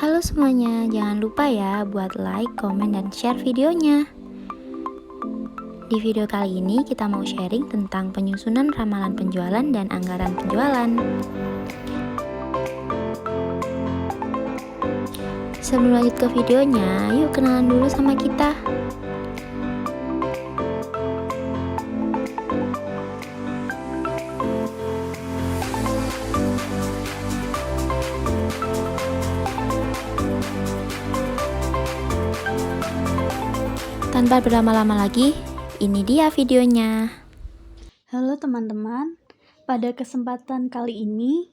Halo semuanya, jangan lupa ya buat like, komen, dan share videonya. Di video kali ini kita mau sharing tentang penyusunan ramalan penjualan dan anggaran penjualan. Sebelum lanjut ke videonya, yuk kenalan dulu sama kita. Tanpa berlama-lama lagi, ini dia videonya. Halo teman-teman, pada kesempatan kali ini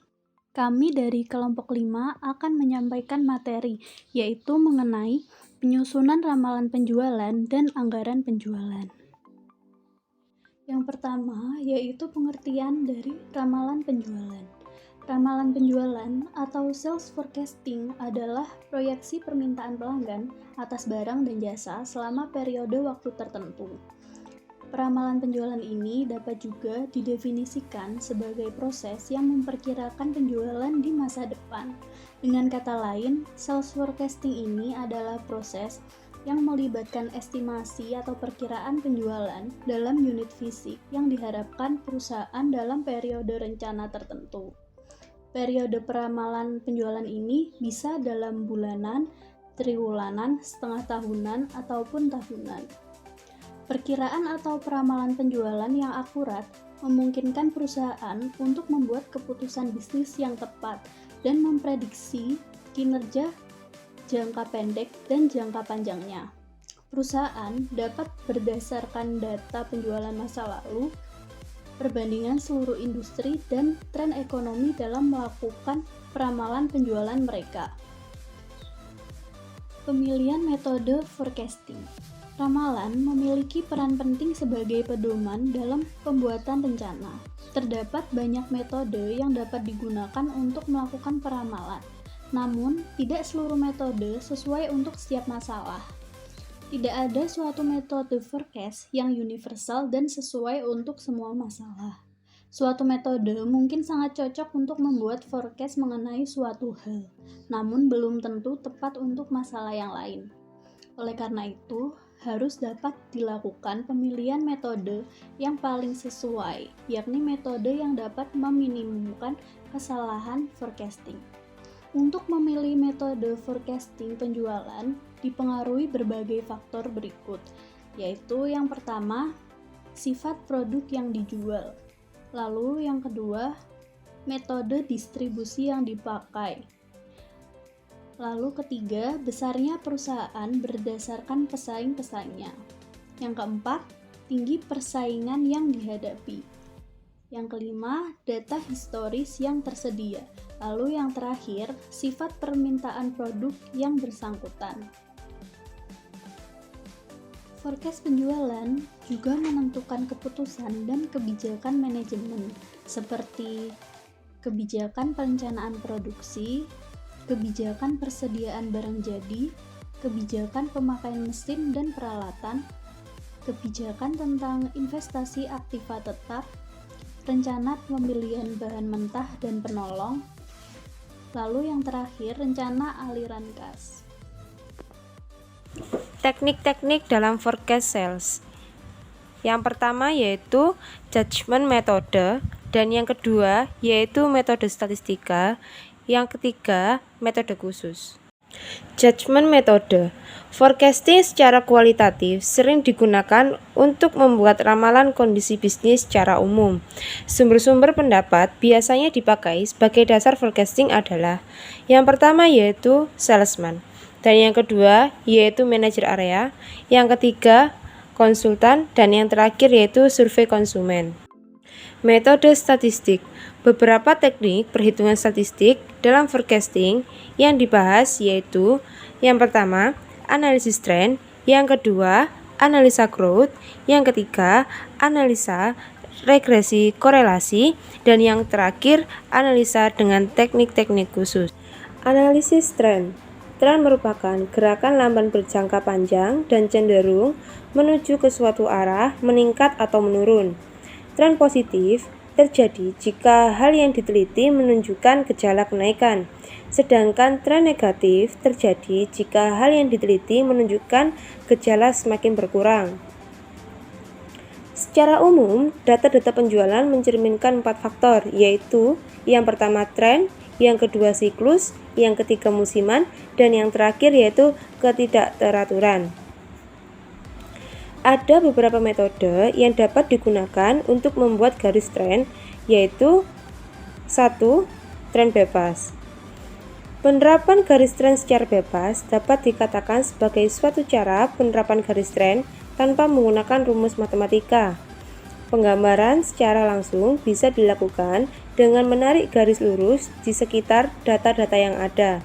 kami dari kelompok 5 akan menyampaikan materi, yaitu mengenai penyusunan ramalan penjualan dan anggaran penjualan. Yang pertama yaitu pengertian dari ramalan penjualan. Ramalan penjualan atau sales forecasting adalah proyeksi permintaan pelanggan atas barang dan jasa selama periode waktu tertentu. Peramalan penjualan ini dapat juga didefinisikan sebagai proses yang memperkirakan penjualan di masa depan. Dengan kata lain, sales forecasting ini adalah proses yang melibatkan estimasi atau perkiraan penjualan dalam unit fisik yang diharapkan perusahaan dalam periode rencana tertentu. Periode peramalan penjualan ini bisa dalam bulanan, triwulanan, setengah tahunan, ataupun tahunan. Perkiraan atau peramalan penjualan yang akurat memungkinkan perusahaan untuk membuat keputusan bisnis yang tepat dan memprediksi kinerja jangka pendek dan jangka panjangnya. Perusahaan dapat berdasarkan data penjualan masa lalu, perbandingan seluruh industri, dan tren ekonomi dalam melakukan peramalan penjualan mereka. Pemilihan metode forecasting. Ramalan memiliki peran penting sebagai pedoman dalam pembuatan rencana. Terdapat banyak metode yang dapat digunakan untuk melakukan peramalan, namun tidak seluruh metode sesuai untuk setiap masalah. Tidak ada suatu metode forecast yang universal dan sesuai untuk semua masalah. Suatu metode mungkin sangat cocok untuk membuat forecast mengenai suatu hal, namun belum tentu tepat untuk masalah yang lain. Oleh karena itu, harus dapat dilakukan pemilihan metode yang paling sesuai, yakni metode yang dapat meminimumkan kesalahan forecasting. Untuk memilih metode forecasting penjualan dipengaruhi berbagai faktor berikut, yaitu yang pertama, sifat produk yang dijual. Lalu yang kedua, metode distribusi yang dipakai. Lalu ketiga, besarnya perusahaan berdasarkan pesaing-pesaingnya. Yang keempat, tinggi persaingan yang dihadapi. Yang kelima, data historis yang tersedia. Lalu yang terakhir, sifat permintaan produk yang bersangkutan. Forecast penjualan juga menentukan keputusan dan kebijakan manajemen, seperti kebijakan perencanaan produksi, kebijakan persediaan barang jadi, kebijakan pemakaian mesin dan peralatan, kebijakan tentang investasi aktiva tetap, rencana pembelian bahan mentah dan penolong, lalu yang terakhir rencana aliran kas. Teknik-teknik dalam forecast sales. Yang pertama yaitu judgment metode, dan yang kedua yaitu metode statistika, yang ketiga metode khusus. Judgment metode. Forecasting secara kualitatif sering digunakan untuk membuat ramalan kondisi bisnis secara umum. Sumber-sumber pendapat biasanya dipakai sebagai dasar forecasting adalah yang pertama yaitu salesman, dan yang kedua yaitu manajer area, yang ketiga konsultan, dan yang terakhir yaitu survei konsumen. Metode statistik. Beberapa teknik perhitungan statistik dalam forecasting yang dibahas yaitu yang pertama, analisis tren, yang kedua, analisa growth, yang ketiga, analisa regresi korelasi, dan yang terakhir, analisa dengan teknik-teknik khusus. Analisis tren. Tren merupakan gerakan lamban berjangka panjang dan cenderung menuju ke suatu arah, meningkat atau menurun. Tren positif terjadi jika hal yang diteliti menunjukkan gejala kenaikan. Sedangkan tren negatif terjadi jika hal yang diteliti menunjukkan gejala semakin berkurang. Secara umum, data-data penjualan mencerminkan 4 faktor, yaitu yang pertama tren, yang kedua siklus, yang ketiga musiman, dan yang terakhir yaitu ketidakteraturan. Ada beberapa metode yang dapat digunakan untuk membuat garis tren, yaitu 1. Tren bebas. Penerapan garis tren secara bebas dapat dikatakan sebagai suatu cara penerapan garis tren tanpa menggunakan rumus matematika. Penggambaran secara langsung bisa dilakukan dengan menarik garis lurus di sekitar data-data yang ada.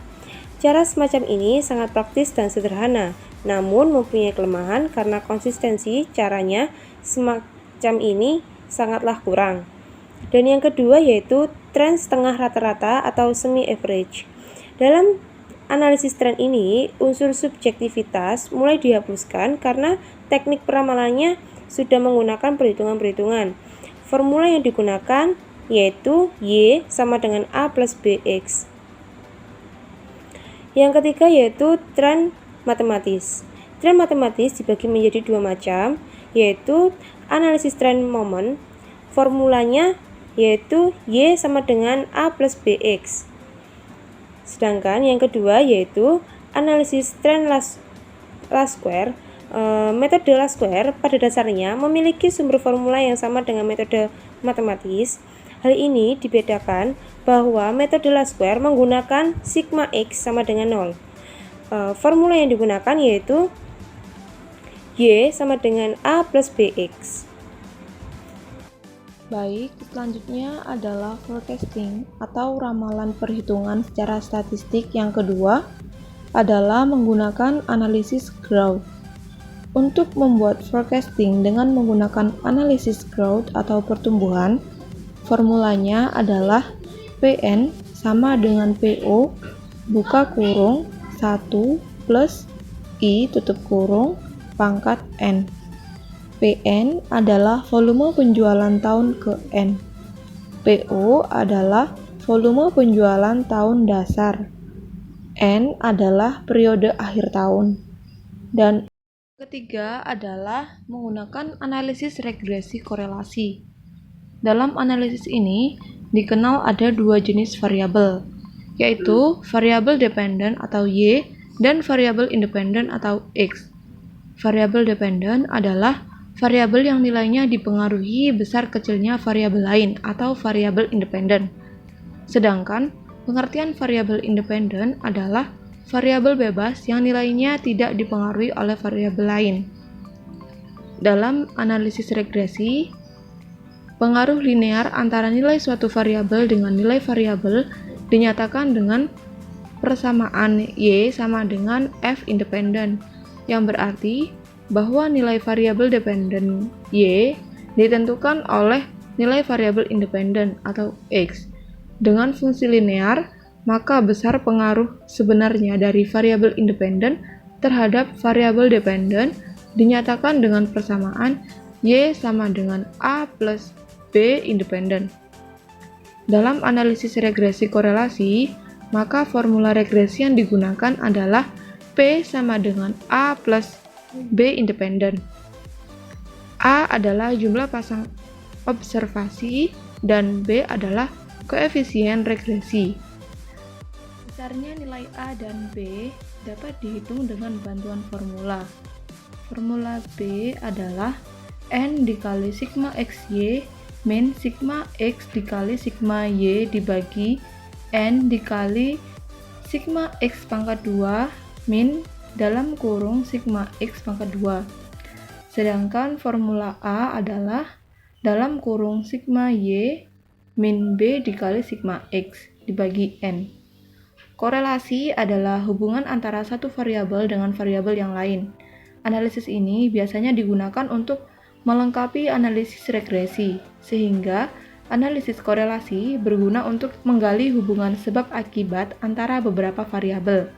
Cara semacam ini sangat praktis dan sederhana, namun mempunyai kelemahan karena konsistensi caranya semacam ini sangatlah kurang. Dan yang kedua yaitu tren setengah rata-rata atau semi-average. Dalam analisis tren ini, unsur subjektivitas mulai dihapuskan karena teknik peramalannya sudah menggunakan perhitungan-perhitungan. Formula yang digunakan yaitu Y sama dengan A plus BX. Yang ketiga yaitu tren matematis. Tren matematis dibagi menjadi dua macam, yaitu analisis tren momen. Formulanya yaitu Y sama dengan A plus BX. Sedangkan yang kedua yaitu analisis tren last square. Metode last square pada dasarnya memiliki sumber formula yang sama dengan metode matematis. Hal ini dibedakan bahwa metode last square menggunakan sigma x sama dengan 0. Formula yang digunakan yaitu Y sama dengan A plus BX. Baik, selanjutnya adalah forecasting atau ramalan perhitungan secara statistik. Yang kedua adalah menggunakan analisis growth. Untuk membuat forecasting dengan menggunakan analisis growth atau pertumbuhan, formulanya adalah PN sama dengan PO buka kurung 1 plus I tutup kurung pangkat N. PN adalah volume penjualan tahun ke N. PO adalah volume penjualan tahun dasar. N adalah periode akhir tahun. Dan ketiga adalah menggunakan analisis regresi korelasi. Dalam analisis ini dikenal ada dua jenis variabel, yaitu variabel dependent atau Y dan variabel independent atau X. Variabel dependent adalah variabel yang nilainya dipengaruhi besar kecilnya variabel lain atau variabel independen. Sedangkan pengertian variabel independen adalah variabel bebas yang nilainya tidak dipengaruhi oleh variabel lain. Dalam analisis regresi, pengaruh linear antara nilai suatu variabel dengan nilai variabel dinyatakan dengan persamaan Y sama dengan F independen, yang berarti bahwa nilai variabel dependen Y ditentukan oleh nilai variabel independen atau X dengan fungsi linear, maka besar pengaruh sebenarnya dari variabel independen terhadap variabel dependen dinyatakan dengan persamaan Y sama dengan A plus B independen. Dalam analisis regresi korelasi, maka formula regresi yang digunakan adalah P sama dengan A plus B independen. A adalah jumlah pasang observasi dan B adalah koefisien regresi. Besarnya nilai A dan B dapat dihitung dengan bantuan formula. Formula B adalah N dikali sigma XY min sigma X dikali sigma Y dibagi N dikali sigma X pangkat 2 min dalam kurung sigma X pangkat 2. Sedangkan formula A adalah dalam kurung sigma Y min B dikali sigma X dibagi N. Korelasi adalah hubungan antara satu variabel dengan variabel yang lain. Analisis ini biasanya digunakan untuk melengkapi analisis regresi, sehingga analisis korelasi berguna untuk menggali hubungan sebab akibat antara beberapa variabel.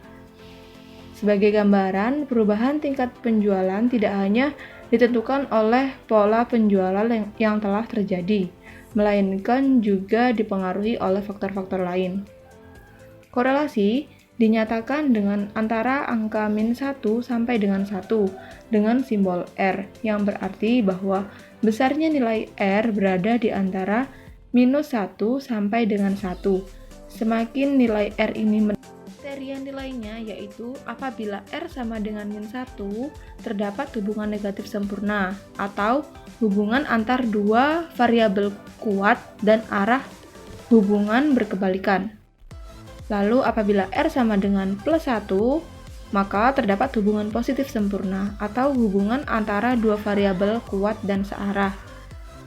Sebagai gambaran, perubahan tingkat penjualan tidak hanya ditentukan oleh pola penjualan yang telah terjadi, melainkan juga dipengaruhi oleh faktor-faktor lain. Korelasi dinyatakan dengan antara angka -1 sampai dengan 1 dengan simbol R, yang berarti bahwa besarnya nilai R berada di antara -1 sampai dengan 1. Semakin nilai R ini kriteria nilainya yaitu apabila R sama dengan -1, terdapat hubungan negatif sempurna atau hubungan antar dua variabel kuat dan arah hubungan berkebalikan. Lalu apabila R sama dengan +1, maka terdapat hubungan positif sempurna atau hubungan antara dua variabel kuat dan searah.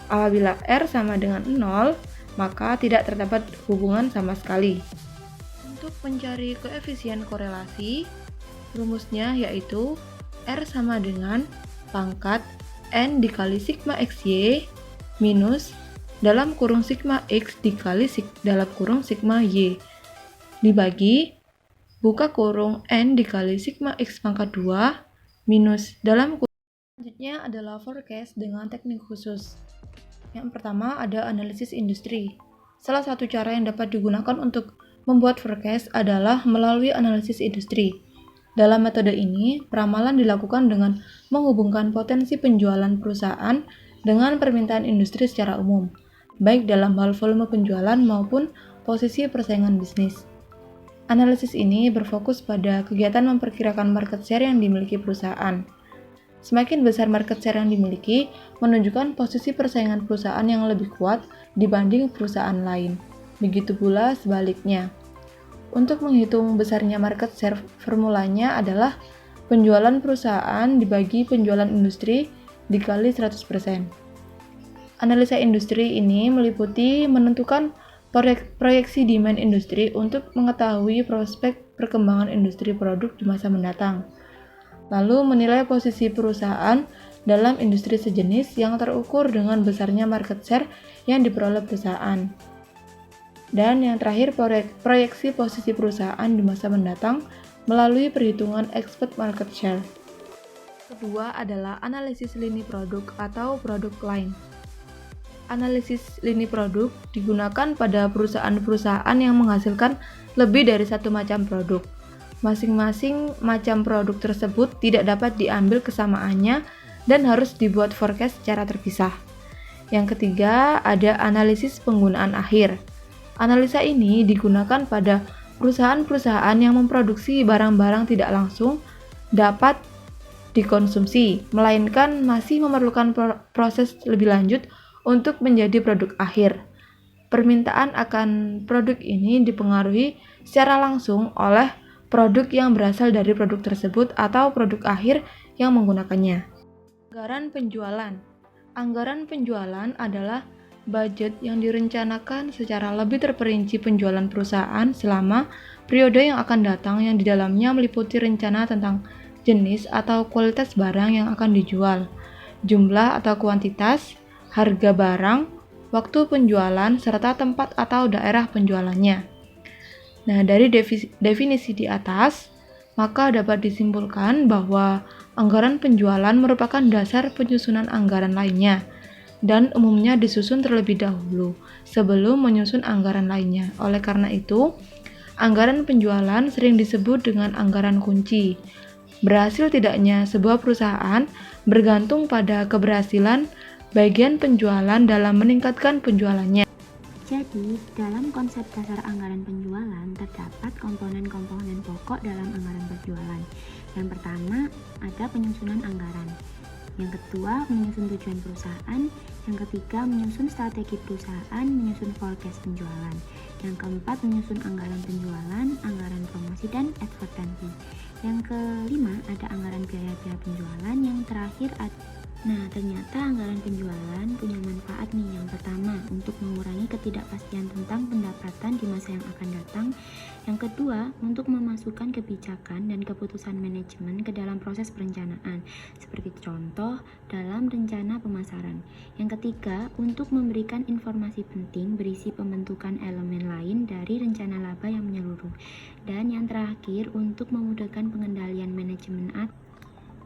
Apabila R sama dengan 0, maka tidak terdapat hubungan sama sekali. Untuk mencari koefisien korelasi, rumusnya yaitu R sama dengan pangkat N dikali sigma XY minus dalam kurung sigma X dikali dalam kurung sigma Y dibagi buka kurung N dikali sigma X pangkat 2 minus dalam kurung. Selanjutnya adalah forecast dengan teknik khusus. Yang pertama ada analisis industri. Salah satu cara yang dapat digunakan untuk membuat forecast adalah melalui analisis industri. Dalam metode ini, peramalan dilakukan dengan menghubungkan potensi penjualan perusahaan dengan permintaan industri secara umum, baik dalam hal volume penjualan maupun posisi persaingan bisnis. Analisis ini berfokus pada kegiatan memperkirakan market share yang dimiliki perusahaan. Semakin besar market share yang dimiliki, menunjukkan posisi persaingan perusahaan yang lebih kuat dibanding perusahaan lain. Begitu pula sebaliknya. Untuk menghitung besarnya market share, formulanya adalah penjualan perusahaan dibagi penjualan industri dikali 100%. Analisa industri ini meliputi menentukan proyeksi demand industri untuk mengetahui prospek perkembangan industri produk di masa mendatang. Lalu menilai posisi perusahaan dalam industri sejenis yang terukur dengan besarnya market share yang diperoleh perusahaan. Dan yang terakhir, proyeksi posisi perusahaan di masa mendatang melalui perhitungan expected market share. Kedua adalah analisis lini produk atau product line. Analisis lini produk digunakan pada perusahaan-perusahaan yang menghasilkan lebih dari satu macam produk. Masing-masing macam produk tersebut tidak dapat diambil kesamaannya dan harus dibuat forecast secara terpisah. Yang ketiga, ada analisis penggunaan akhir. Analisa ini digunakan pada perusahaan-perusahaan yang memproduksi barang-barang tidak langsung dapat dikonsumsi, melainkan masih memerlukan proses lebih lanjut untuk menjadi produk akhir. Permintaan akan produk ini dipengaruhi secara langsung oleh produk yang berasal dari produk tersebut atau produk akhir yang menggunakannya. Anggaran penjualan. Anggaran penjualan adalah budget yang direncanakan secara lebih terperinci penjualan perusahaan selama periode yang akan datang, yang di dalamnya meliputi rencana tentang jenis atau kualitas barang yang akan dijual, jumlah atau kuantitas, harga barang, waktu penjualan, serta tempat atau daerah penjualannya. Nah, dari definisi di atas, maka dapat disimpulkan bahwa anggaran penjualan merupakan dasar penyusunan anggaran lainnya, dan umumnya disusun terlebih dahulu sebelum menyusun anggaran lainnya. Oleh karena itu, anggaran penjualan sering disebut dengan anggaran kunci. Berhasil tidaknya sebuah perusahaan bergantung pada keberhasilan bagian penjualan dalam meningkatkan penjualannya. Jadi, dalam konsep dasar anggaran penjualan terdapat komponen-komponen pokok dalam anggaran penjualan. Yang pertama, ada penyusunan anggaran. Yang kedua, menyusun tujuan perusahaan. Yang ketiga, menyusun strategi perusahaan, menyusun forecast penjualan. Yang keempat, menyusun anggaran penjualan, anggaran promosi, dan advertensi. Yang kelima, ada anggaran biaya-biaya penjualan. Yang terakhir, ternyata anggaran penjualan punya manfaat nih. Yang pertama, untuk mengurangi ketidakpastian tentang pendapatan di masa yang akan datang. Yang kedua, untuk memasukkan kebijakan dan keputusan manajemen ke dalam proses perencanaan, seperti contoh dalam rencana pemasaran. Yang ketiga, untuk memberikan informasi penting berisi pembentukan elemen lain dari rencana laba yang menyeluruh. Dan yang terakhir, untuk memudahkan pengendalian manajemen.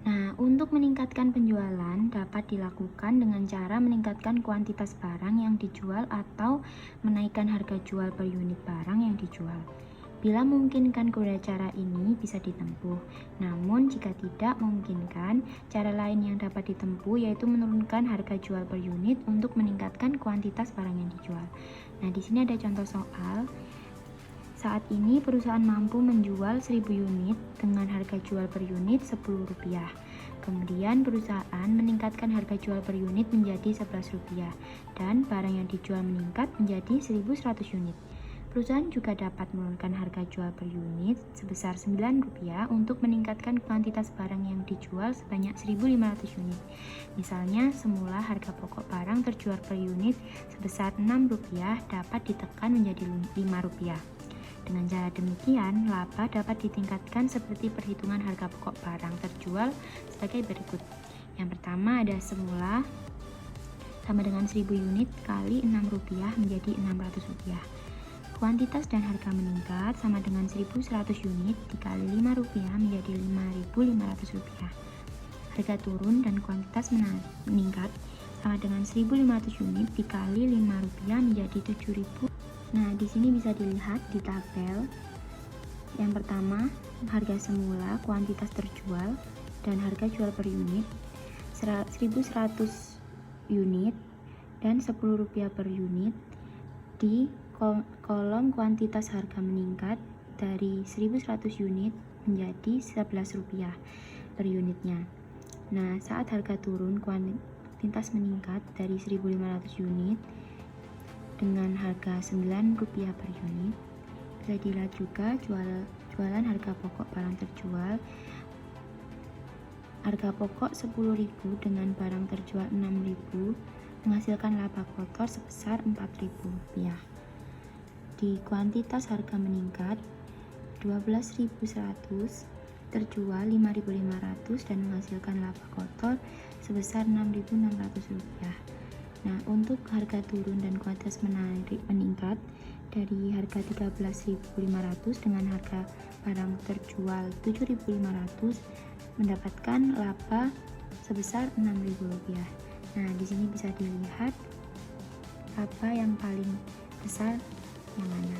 Nah, untuk meningkatkan penjualan dapat dilakukan dengan cara meningkatkan kuantitas barang yang dijual atau menaikkan harga jual per unit barang yang dijual. Bila memungkinkan kedua cara ini bisa ditempuh. Namun jika tidak memungkinkan, cara lain yang dapat ditempuh yaitu menurunkan harga jual per unit untuk meningkatkan kuantitas barang yang dijual. Nah, di sini ada contoh soal. Saat ini perusahaan mampu menjual 1000 unit dengan harga jual per unit Rp10. Kemudian perusahaan meningkatkan harga jual per unit menjadi Rp11 dan barang yang dijual meningkat menjadi 1100 unit. Perusahaan juga dapat menurunkan harga jual per unit sebesar Rp9 untuk meningkatkan kuantitas barang yang dijual sebanyak 1.500 unit. Misalnya, semula harga pokok barang terjual per unit sebesar Rp6 dapat ditekan menjadi Rp5. Dengan cara demikian, laba dapat ditingkatkan seperti perhitungan harga pokok barang terjual sebagai berikut. Yang pertama ada semula sama dengan 1000 unit kali Rp6 menjadi Rp600. Kuantitas dan harga meningkat sama dengan 1100 unit dikali Rp5 menjadi Rp5.500. Harga turun dan kuantitas meningkat sama dengan 1500 unit dikali Rp5 menjadi 7.000. Nah, di sini bisa dilihat di tabel. Yang pertama, harga semula, kuantitas terjual, dan harga jual per unit 1100 unit dan Rp10 per unit. Di kolom kuantitas harga meningkat dari 1100 unit menjadi Rp11 per unitnya. Nah, saat harga turun, kuantitas meningkat dari 1500 unit dengan harga Rp9 per unit. Bisa dilihat juga jualan harga pokok barang terjual. Harga pokok Rp10.000 dengan barang terjual Rp6.000 menghasilkan laba kotor sebesar Rp4.000. Di kuantitas harga meningkat 12.100, terjual Rp5.500 dan menghasilkan laba kotor sebesar Rp6.600. Nah, untuk harga turun dan kuantitas meningkat dari harga Rp13.500 dengan harga barang terjual Rp7.500 mendapatkan laba sebesar Rp6.000. Nah, di sini bisa dilihat laba yang paling besar yang mana.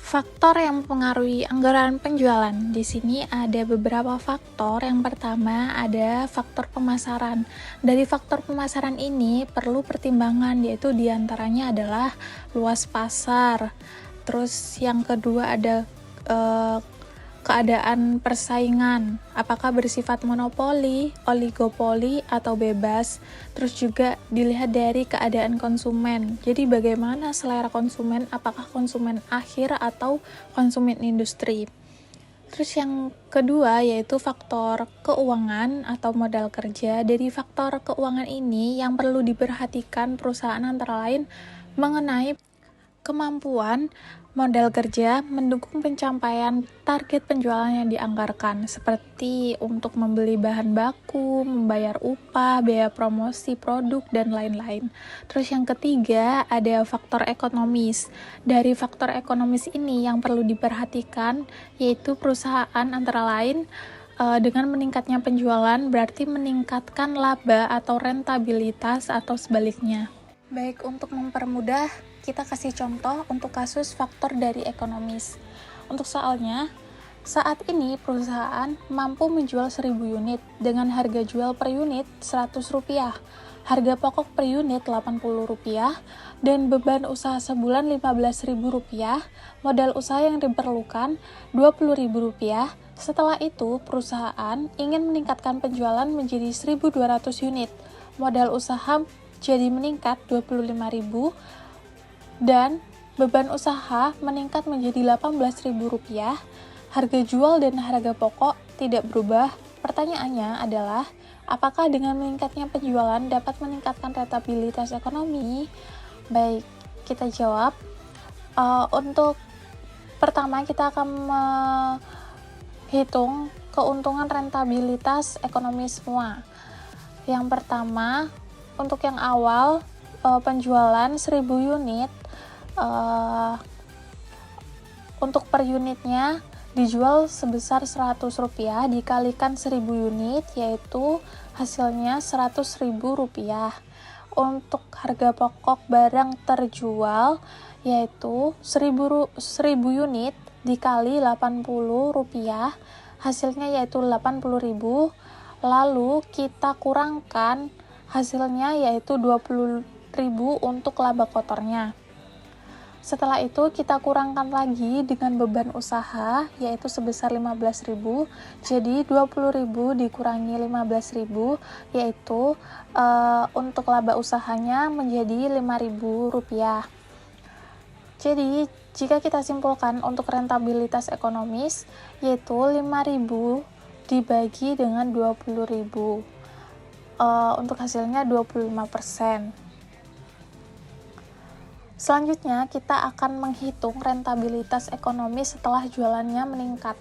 Faktor yang mempengaruhi anggaran penjualan. Di sini ada beberapa faktor. Yang pertama ada faktor pemasaran. Dari faktor pemasaran ini perlu pertimbangan, yaitu diantaranya adalah luas pasar. Terus yang kedua ada keadaan persaingan, apakah bersifat monopoli, oligopoli, atau bebas. Terus juga dilihat dari keadaan konsumen. Jadi bagaimana selera konsumen, apakah konsumen akhir atau konsumen industri. Terus yang kedua yaitu faktor keuangan atau modal kerja. Dari faktor keuangan ini yang perlu diperhatikan perusahaan antara lain mengenai kemampuan modal kerja mendukung pencapaian target penjualan yang dianggarkan, seperti untuk membeli bahan baku, membayar upah, biaya promosi produk, dan lain-lain. Terus yang ketiga ada faktor ekonomis. Dari faktor ekonomis ini yang perlu diperhatikan yaitu perusahaan antara lain dengan meningkatnya penjualan berarti meningkatkan laba atau rentabilitas atau sebaliknya. Baik, untuk mempermudah kita kasih contoh untuk kasus faktor dari ekonomis. Untuk soalnya, saat ini perusahaan mampu menjual 1000 unit dengan harga jual per unit Rp100, harga pokok per unit Rp80, dan beban usaha sebulan Rp15.000, modal usaha yang diperlukan Rp20.000. Setelah itu, perusahaan ingin meningkatkan penjualan menjadi 1.200 unit, modal usaha jadi meningkat Rp25.000, dan beban usaha meningkat menjadi Rp18.000, harga jual dan harga pokok tidak berubah. Pertanyaannya adalah, apakah dengan meningkatnya penjualan dapat meningkatkan rentabilitas ekonomi? Baik, kita jawab. Untuk pertama kita akan menghitung keuntungan rentabilitas ekonomi semua. Yang pertama, untuk yang awal, penjualan 1000 unit, untuk per unitnya dijual sebesar Rp100 dikalikan 1000 unit, yaitu hasilnya Rp100.000. untuk harga pokok barang terjual yaitu 1000 unit dikali 80 rupiah, hasilnya yaitu 80.000. Lalu kita kurangkan hasilnya yaitu 20.000 untuk laba kotornya. Setelah itu kita kurangkan lagi dengan beban usaha yaitu sebesar 15.000. Jadi 20.000 dikurangi 15.000 yaitu untuk laba usahanya menjadi 5.000 rupiah. Jadi jika kita simpulkan untuk rentabilitas ekonomis yaitu 5.000 dibagi dengan 20.000. Untuk hasilnya 25%. Selanjutnya, kita akan menghitung rentabilitas ekonomi setelah jualannya meningkat.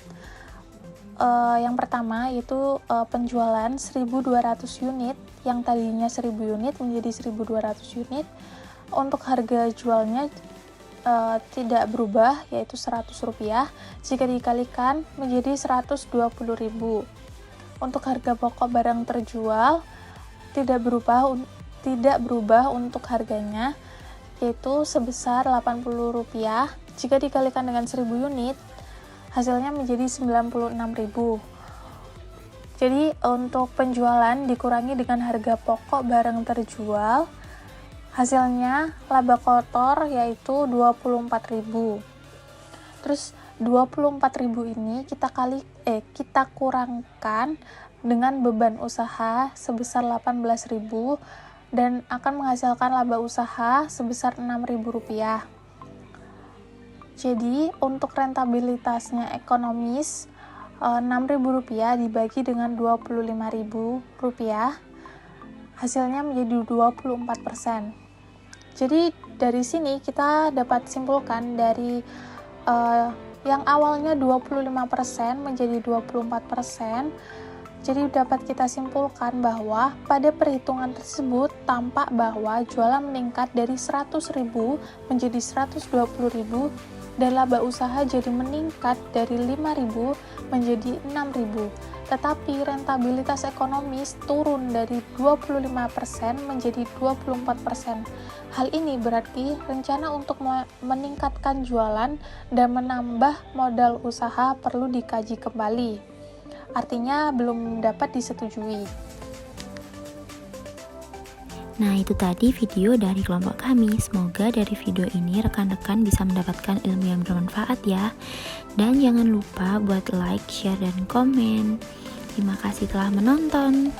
Yang pertama yaitu penjualan 1.200 unit, yang tadinya 1.000 unit menjadi 1.200 unit. Untuk harga jualnya tidak berubah, yaitu Rp100, jika dikalikan menjadi 120.000. Untuk harga pokok barang terjual tidak berubah untuk harganya, yaitu sebesar Rp80. Jika dikalikan dengan 1.000 unit, hasilnya menjadi 96.000. Jadi untuk penjualan dikurangi dengan harga pokok barang terjual, hasilnya laba kotor yaitu 24.000. Terus 24.000 ini kita kurangkan dengan beban usaha sebesar 18.000 dan akan menghasilkan laba usaha sebesar Rp6.000. Jadi untuk rentabilitasnya ekonomis, Rp6.000 dibagi dengan Rp25.000, hasilnya menjadi 24%. Jadi dari sini kita dapat simpulkan dari yang awalnya 25% menjadi 24%. Jadi dapat kita simpulkan bahwa pada perhitungan tersebut tampak bahwa jualan meningkat dari 100.000 menjadi 120.000 dan laba usaha jadi meningkat dari 5.000 menjadi 6.000. Tetapi rentabilitas ekonomis turun dari 25% menjadi 24%. Hal ini berarti rencana untuk meningkatkan jualan dan menambah modal usaha perlu dikaji kembali. Artinya belum dapat disetujui. Nah, itu tadi video dari kelompok kami. Semoga dari video ini rekan-rekan bisa mendapatkan ilmu yang bermanfaat ya. Dan jangan lupa buat like, share, dan komen. Terima kasih telah menonton.